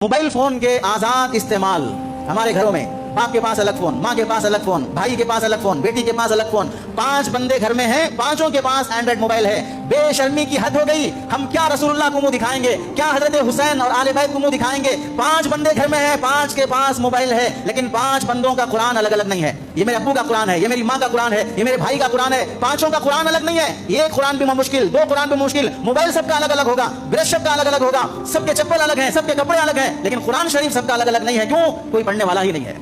Mobile phone के आजाद इस्तेमाल हमारे घरों में, बाप के पास अलग फोन, माँ के पास अलग फोन, भाई के पास अलग फोन, बेटी के पास अलग फोन, 5 बंदे घर में हैं, 5ओं के पास एंड्रॉइड मोबाइल है। बेशर्मी की हद हो गई। हम क्या रसूलुल्लाह को मुंह दिखाएंगे, क्या हजरत हुसैन और आले बैत को मुंह दिखाएंगे? 5 बंदे घर में हैं, 5 के पास मोबाइल है, लेकिन 5 बंदों का कुरान अलग अलग नहीं है। ये मेरे अब्बू का कुरान है, ये मेरी माँ का कुरान है, ये मेरे भाई का कुरान है। 5ओं का कुरान अलग नहीं है। एक कुरान भी मुश्किल, 2 कुरान भी मुश्किल। मोबाइल सबका अलग अलग होगा, ब्रश सबका अलग अलग होगा, सबके चप्पल अलग हैं, सबके कपड़े अलग हैं, लेकिन कुरान शरीफ सबका अलग अलग नहीं है। क्यों? कोई पढ़ने वाला ही नहीं है,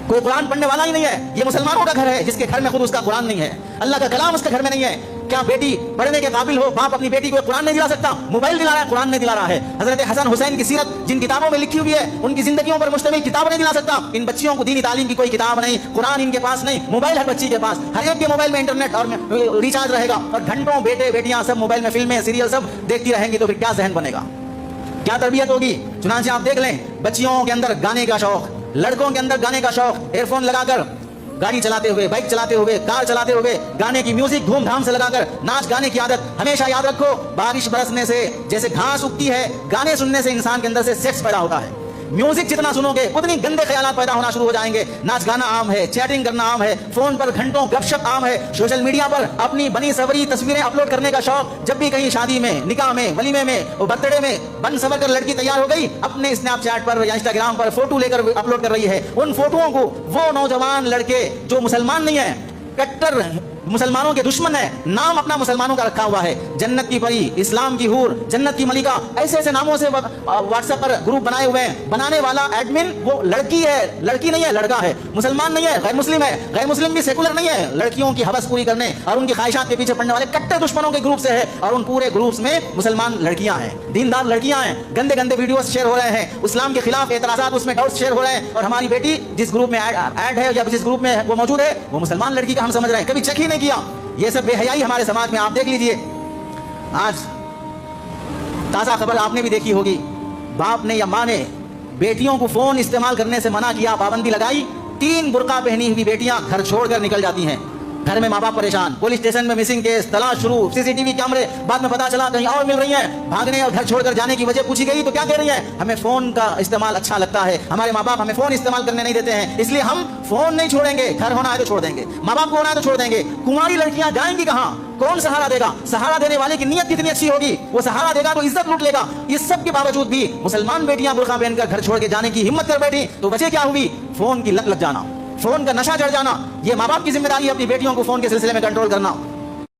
कोई कुरान पढ़ने वाला ही नहीं है। ये मुसलमानों का घर है जिसके घर में खुद उसका कुरान नहीं है, अल्लाह का कलाम उसके घर में नहीं है। क्या बेटी पढ़ने के काबिल हो, बाप अपनी बेटी को कुरान नहीं दिला सकता? मोबाइल दिला रहा है, कुरान नहीं दिला रहा है। हजरत हसन हुसैन की सीरत जिन किताबों में लिखी हुई है, उनकी जिंदगियों पर मुश्तमिल किताब नहीं दिला सकता। इन बच्चियों को दीनी तालीम की कोई किताब नहीं, कुरान इनके पास नहीं, मोबाइल हर बच्ची के पास, हर एक के मोबाइल में इंटरनेट और रिचार्ज रहेगा, और घंटों बेटे बेटियां सब मोबाइल में फिल्में सीरियल सब देखती रहेंगी, तो फिर क्या जहन बनेगा, क्या तरबियत होगी? चुनांचे आप देख लें, बच्चियों के अंदर गाने का शौक, लड़कों के अंदर गाने का शौक, एयरफोन लगाकर गाड़ी चलाते हुए, बाइक चलाते हुए, कार चलाते हुए गाने की म्यूजिक धूमधाम से लगाकर नाच गाने की आदत। हमेशा याद रखो, बारिश बरसने से जैसे घास उगती है, गाने सुनने से इंसान के अंदर से सेक्स पैदा होता है। म्यूजिक जितना सुनोगे उतनी गंदे ख्यालात पैदा होना शुरू हो जाएंगे। नाच गाना आम है, चैटिंग करना आम है, फोन पर घंटों गपशप आम है, सोशल मीडिया पर अपनी बनी सवरी तस्वीरें अपलोड करने का शौक। जब भी कहीं शादी में, निकाह में, वलीमे में, बर्थडे में बन सवर कर लड़की तैयार हो गई, अपने स्नैपचैट पर या इंस्टाग्राम पर फोटो लेकर अपलोड कर रही है। उन फोटोओं को वो नौजवान लड़के जो मुसलमान नहीं है, कट्टर मुसलमानों के दुश्मन है, नाम अपना मुसलमानों का रखा हुआ है, जन्नत की परी, इस्लाम की हूर, जन्नत की मलिका, ऐसे ऐसे नामों से व्हाट्सएप पर ग्रुप बनाए हुए हैं। बनाने वाला एडमिन वो लड़की है, लड़की नहीं है, लड़का है, मुसलमान नहीं है, गैर मुस्लिम है, गैर मुस्लिम भी सेकुलर नहीं है। लड़कियों की हवस पूरी करने और उनकी ख्वाहिशात के पीछे पड़ने वाले कट्टर दुश्मनों के ग्रुप से है, और उन पूरे ग्रुप्स में मुसलमान लड़कियां हैं, दीनदार लड़कियां हैं। गंदे गंदे वीडियोस शेयर हो रहे हैं, इस्लाम के खिलाफ एतराजात उसमें डाउट्स शेयर हो रहे हैं, और हमारी बेटी जिस ग्रुप में ऐड है या जिस ग्रुप में वो मौजूद है, वो मुसलमान लड़की का हम समझ रहे हैं, कभी चेक ही नहीं किया। ये सब बेहयाई हमारे समाज में आप देख लीजिए। आज ताजा खबर आपने भी देखी होगी, बाप ने या माँ ने बेटियों को फोन इस्तेमाल करने से मना किया, पाबंदी लगाई। 3 बुर्का पहनी हुई बेटियां घर छोड़कर निकल जाती हैं। घर में माँ बाप परेशान, पुलिस स्टेशन में मिसिंग केस, तलाश शुरू, सीसीटीवी कैमरे, बाद में पता चला कहीं और मिल रही हैं। भागने और घर छोड़कर जाने की वजह पूछी गई तो क्या कह रही है? हमें फोन का इस्तेमाल अच्छा लगता है, हमारे माँ बाप हमें फोन इस्तेमाल करने नहीं देते हैं, इसलिए हम फोन नहीं छोड़ेंगे। घर होना है तो छोड़ देंगे, माँ बाप को होना है तो छोड़ देंगे। कुंवारी लड़कियां जाएंगी कहाँ? कौन सहारा देगा? सहारा देने वाले की नीयत कितनी अच्छी होगी, वो सहारा देगा तो इज्जत लूट लेगा। इस सब के बावजूद भी मुसलमान बेटियां बुर्का पहनकर घर छोड़ के जाने की हिम्मत कर बैठी, तो वजह क्या हुई? फोन की लत लग जाना, फोन का नशा चढ़ जाना। ये माँ बाप की जिम्मेदारी है अपनी बेटियों को फोन के सिलसिले में कंट्रोल करना।